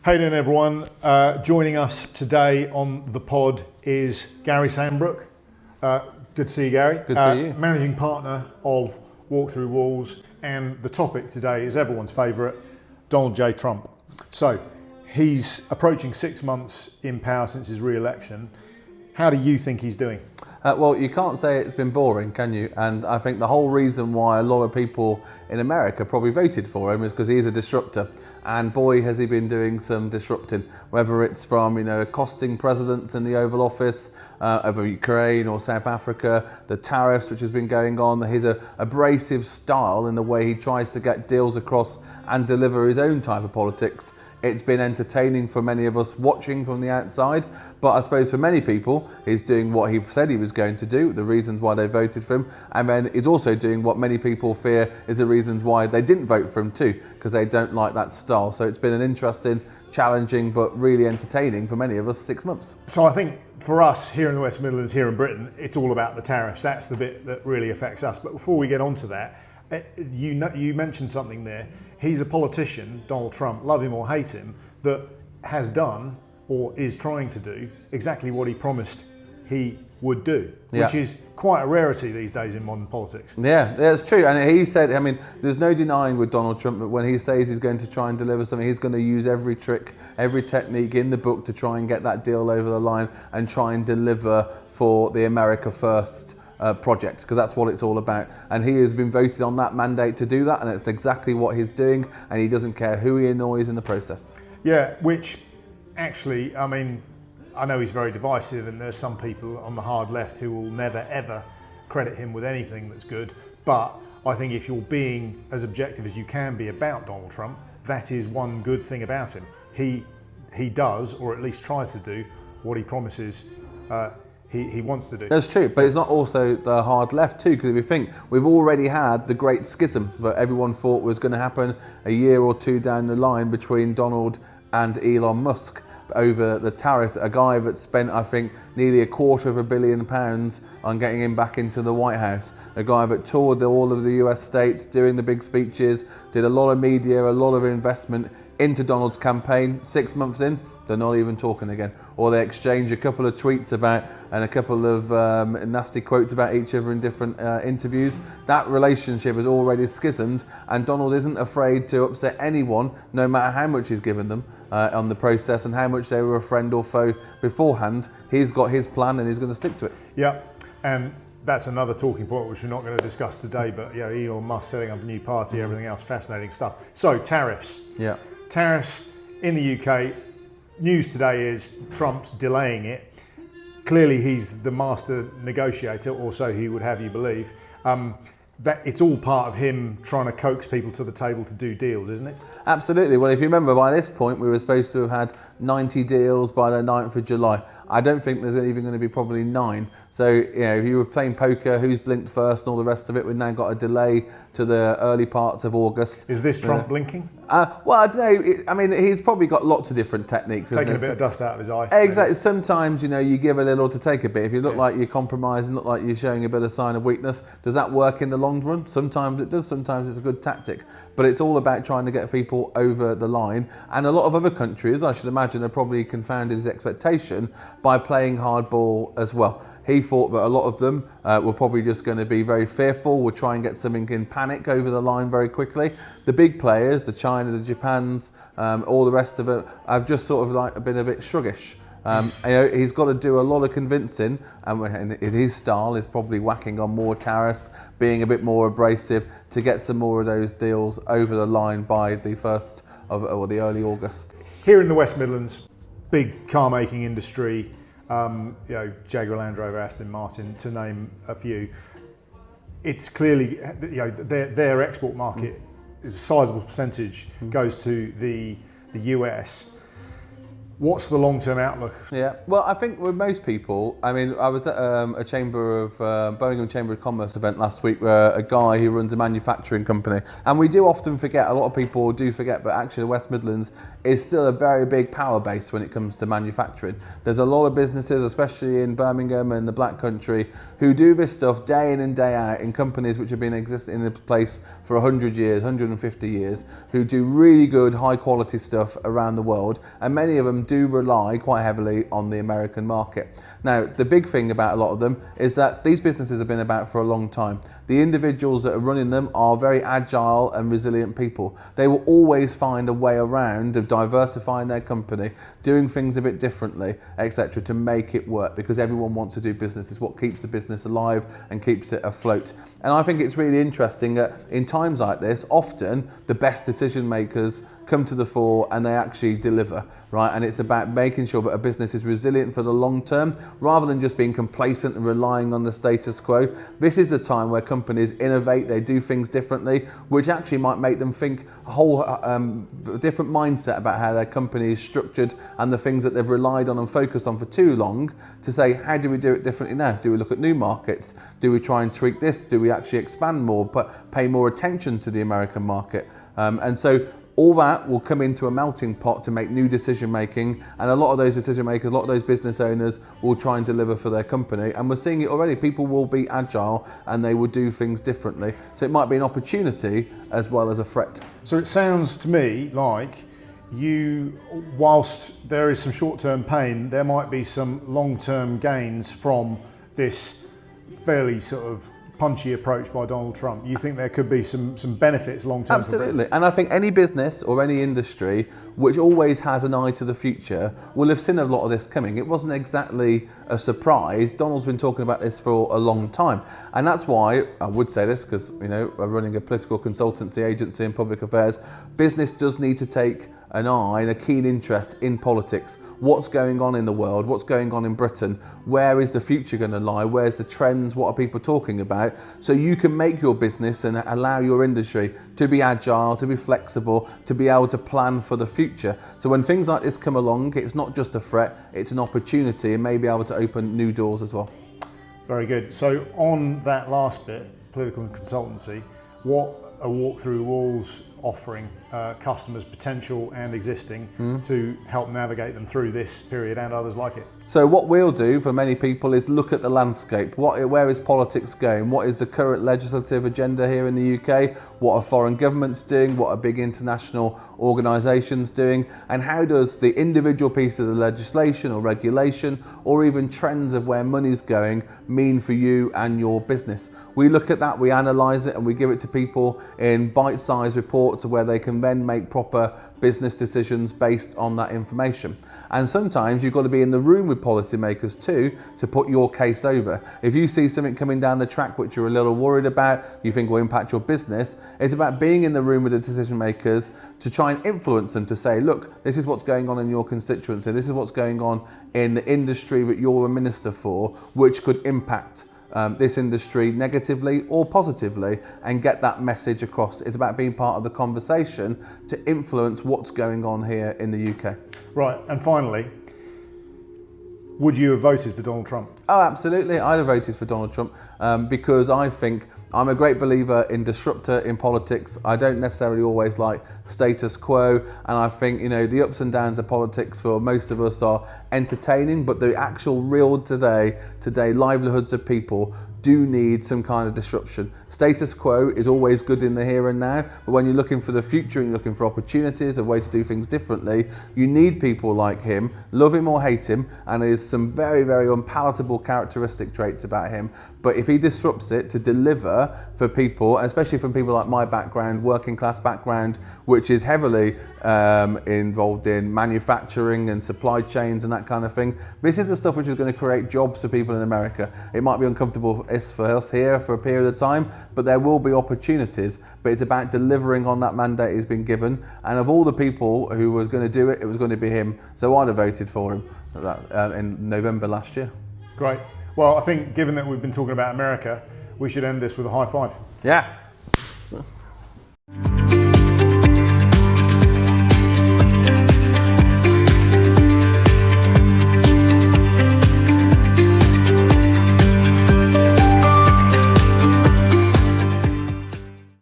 Hey then everyone, joining us today on the pod is Gary Sambrook. Good to see you, Gary. Good to see you. Managing partner of Walk Through Walls, and the topic today is everyone's favourite, Donald J. Trump. So he's approaching 6 months in power since his re-election. How do you think he's doing? Well, you can't say it's been boring, can you? And I think the whole reason why a lot of people in America probably voted for him is because he's a disruptor. And boy, has he been doing some disrupting, whether it's from, accosting presidents in the Oval Office, over Ukraine or South Africa, the tariffs, which has been going on, his abrasive style in the way he tries to get deals across and deliver his own type of politics. It's been entertaining for many of us watching from the outside, but I suppose for many people, he's doing what he said he was going to do, the reasons why they voted for him, and then he's also doing what many people fear is the reasons why they didn't vote for him too, because they don't like that style. So it's been an interesting, challenging, but really entertaining for many of us 6 months. So I think for us here in the West Midlands, here in Britain, it's all about the tariffs. That's the bit that really affects us. But before we get on to that, you mentioned something there. He's a politician, Donald Trump, love him or hate him, that has done or is trying to do exactly what he promised he would do, which is quite a rarity these days in modern politics. Yeah, it's true. And he said, there's no denying with Donald Trump that when he says he's going to try and deliver something, he's going to use every trick, every technique in the book to try and get that deal over the line and try and deliver for the America First project, because that's what it's all about. And he has been voted on that mandate to do that, and it's exactly what he's doing, and he doesn't care who he annoys in the process. Yeah, which actually, I know he's very divisive, and there's some people on the hard left who will never ever credit him with anything that's good. But I think if you're being as objective as you can be about Donald Trump, that is one good thing about him. He does, or at least tries to do, what he promises he wants to do. That's true, but it's not also the hard left too, because if you think, we've already had the great schism that everyone thought was going to happen a year or two down the line between Donald and Elon Musk over the tariff. A guy that spent, I think, nearly £250 million on getting him back into the White House. A guy that toured all of the US states, doing the big speeches, did a lot of media, a lot of investment into Donald's campaign. 6 months in, they're not even talking again. Or they exchange a couple of tweets about and a couple of nasty quotes about each other in different interviews. That relationship is already schismed, and Donald isn't afraid to upset anyone, no matter how much he's given them on the process and how much they were a friend or foe beforehand. He's got his plan and he's going to stick to it. Yeah, and that's another talking point which we're not going to discuss today, but Elon Musk setting up a new party, everything else, fascinating stuff. So tariffs. Yeah. Tariffs in the UK. News today is Trump's delaying it. Clearly he's the master negotiator, or so he would have you believe. That it's all part of him trying to coax people to the table to do deals, isn't it? Absolutely. Well, if you remember, by this point we were supposed to have had 90 deals by the 9th of July. I don't think there's even going to be probably 9. So, if you were playing poker, who's blinked first and all the rest of it, we've now got a delay to the early parts of August. Is this Trump blinking? Well, I don't know. He's probably got lots of different techniques. Taking a bit of dust out of his eye. Exactly. Sometimes, you give a little to take a bit. If you look like you're compromising, look like you're showing a bit of sign of weakness, does that work in the long run? Sometimes it does. Sometimes it's a good tactic. But it's all about trying to get people over the line. And a lot of other countries, I should imagine, have probably confounded his expectation by playing hardball as well. He thought that a lot of them were probably just going to be very fearful, would try and get something in panic over the line very quickly. The big players, the China, the Japans, all the rest of it, have just sort of been a bit sluggish. He's got to do a lot of convincing, and in his style is probably whacking on more tariffs, being a bit more abrasive to get some more of those deals over the line by the 1st of or the early August. Here in the West Midlands, big car making industry, Jaguar, Land Rover, Aston Martin, to name a few. It's clearly, their export market is a sizable percentage goes to the US. What's the long-term outlook? Yeah, well, I think with most people, I was at a Birmingham Chamber of Commerce event last week where a guy who runs a manufacturing company, and we do often forget, a lot of people do forget, but actually the West Midlands is still a very big power base when it comes to manufacturing. There's a lot of businesses, especially in Birmingham and the Black Country, who do this stuff day in and day out in companies which have been existing in place for 100 years, 150 years, who do really good, high quality stuff around the world, and many of them do rely quite heavily on the American market. Now, the big thing about a lot of them is that these businesses have been about for a long time. The individuals that are running them are very agile and resilient people. They will always find a way around of diversifying their company, doing things a bit differently, etc., to make it work, because everyone wants to do business. It's what keeps the business alive and keeps it afloat. And I think it's really interesting that in times like this, often the best decision makers come to the fore and they actually deliver, right? And it's about making sure that a business is resilient for the long term, rather than just being complacent and relying on the status quo. This is the time where companies innovate, they do things differently, which actually might make them think a whole different mindset about how their company is structured and the things that they've relied on and focused on for too long, to say, how do we do it differently now? Do we look at new markets? Do we try and tweak this? Do we actually expand more, but pay more attention to the American market? And so all that will come into a melting pot to make new decision making, and a lot of those decision makers, a lot of those business owners will try and deliver for their company, and we're seeing it already. People will be agile and they will do things differently. So it might be an opportunity as well as a threat. So it sounds to me like whilst there is some short-term pain, there might be some long-term gains from this fairly sort of punchy approach by Donald Trump. You think there could be some benefits long term? Absolutely. And I think any business or any industry which always has an eye to the future will have seen a lot of this coming. It wasn't exactly a surprise. Donald's been talking about this for a long time. And that's why I would say this, because we're running a political consultancy agency in public affairs. Business does need to take an eye and a keen interest in politics. What's going on in the world? What's going on in Britain? Where is the future going to lie? Where's the trends? What are people talking about? So you can make your business and allow your industry to be agile, to be flexible, to be able to plan for the future. So when things like this come along, it's not just a threat, it's an opportunity, and may be able to open new doors as well. Very good. So on that last bit, political consultancy, what a walk through walls offering customers, potential and existing, to help navigate them through this period and others like it? So what we'll do for many people is look at the landscape. Where is politics going? What is the current legislative agenda here in the UK? What are foreign governments doing? What are big international organisations doing? And how does the individual piece of the legislation or regulation, or even trends of where money's going, mean for you and your business? We look at that, we analyse it, and we give it to people in bite-sized reports where they can then make proper business decisions based on that information. And sometimes you've got to be in the room with policymakers too to put your case over. If you see something coming down the track which you're a little worried about, you think will impact your business, it's about being in the room with the decision makers to try and influence them to say, look, this is what's going on in your constituency, this is what's going on in the industry that you're a minister for, which could impact this industry negatively or positively, and get that message across. It's about being part of the conversation to influence what's going on here in the UK. Right, and finally, would you have voted for Donald Trump? Oh, absolutely. I'd have voted for Donald Trump because I think I'm a great believer in disruptor in politics. I don't necessarily always like status quo, and I think the ups and downs of politics for most of us are entertaining, but the actual real today livelihoods of people do need some kind of disruption. Status quo is always good in the here and now, but when you're looking for the future and you're looking for opportunities, a way to do things differently, you need people like him, love him or hate him, and there's some very, very unpalatable characteristic traits about him. But if he disrupts it to deliver for people, especially from people like my background, working class background, which is heavily involved in manufacturing and supply chains and that kind of thing, this is the stuff which is going to create jobs for people in America. It might be uncomfortable for us here for a period of time, but there will be opportunities. But it's about delivering on that mandate he's been given, and of all the people who was going to do it, it was going to be him. So I'd have voted for him in November last year. Great. Well, I think given that we've been talking about America, we should end this with a high five. Yeah.